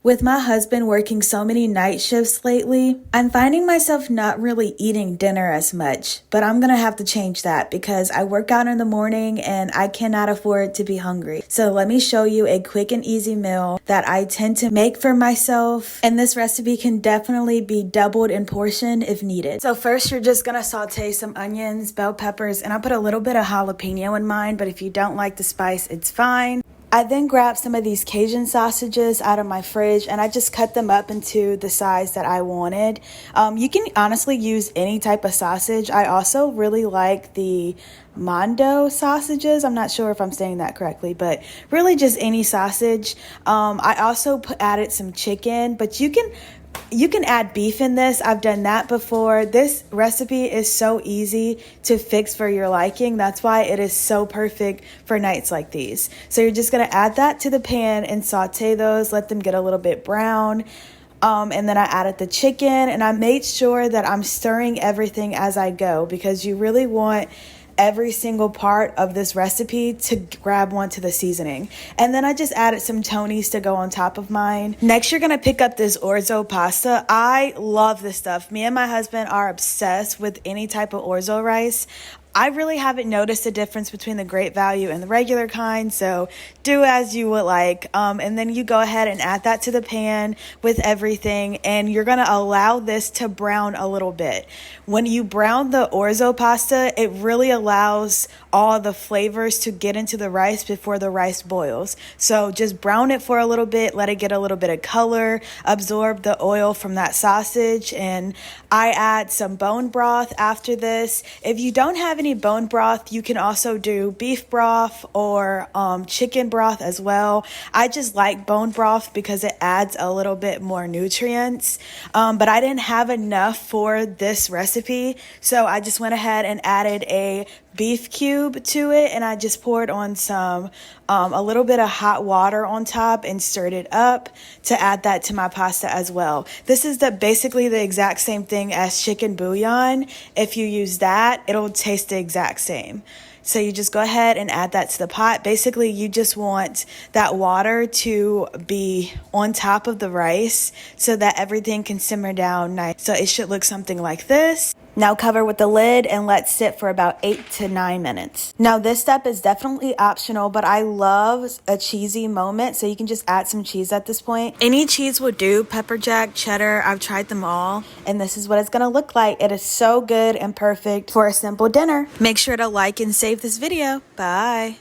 With my husband working so many night shifts lately, I'm finding myself not really eating dinner as much, but I'm gonna have to change that because I work out in the morning and I cannot afford to be hungry. So let me show you a quick and easy meal that I tend to make for myself, and this recipe can definitely be doubled in portion if needed. So first you're just gonna saute some onions, bell peppers, and I put a little bit of jalapeno in mine, but if you don't like the spice, it's fine. I then grabbed some of these Cajun sausages out of my fridge and I just cut them up into the size that I wanted. You can honestly use any type of sausage. I also really like the Mondo sausages. I'm not sure if I'm saying that correctly, but really just any sausage. I also added some chicken, but you can add beef in this. I've done that before. This recipe is so easy to fix for your liking. That's why it is so perfect for nights like these. So you're just going to add that to the pan and saute those, let them get a little bit brown. And then I added the chicken and I made sure that I'm stirring everything as I go because you really want every single part of this recipe to grab onto the seasoning. And then I just added some Tony's to go on top of mine. Next, you're gonna pick up this orzo pasta. I love this stuff. Me and my husband are obsessed with any type of orzo rice. I really haven't noticed a difference between the Great Value and the regular kind, so do as you would like. And then you go ahead and add that to the pan with everything, and you're gonna allow this to brown a little bit. When you brown the orzo pasta, it really allows all the flavors to get into the rice before the rice boils. So just brown it for a little bit, let it get a little bit of color, absorb the oil from that sausage, and I add some bone broth after this. If you don't have any bone broth, you can also do beef broth or chicken broth as well. I just like bone broth because it adds a little bit more nutrients, but I didn't have enough for this recipe, so I just went ahead and added a beef cube to it, and I just poured on some a little bit of hot water on top and stirred it up to add that to my pasta as well. This is basically the exact same thing as chicken bouillon. If you use that, it'll taste the exact same. So you just go ahead and add that to the pot. Basically, you just want that water to be on top of the rice so that everything can simmer down nice. So it should look something like this. Now cover with the lid and let sit for about 8 to 9 minutes. Now this step is definitely optional, but I love a cheesy moment, so you can just add some cheese at this point. Any cheese will do, pepper jack, cheddar, I've tried them all, and this is what it's gonna look like. It is so good and perfect for a simple dinner. Make sure to like and save this video. Bye.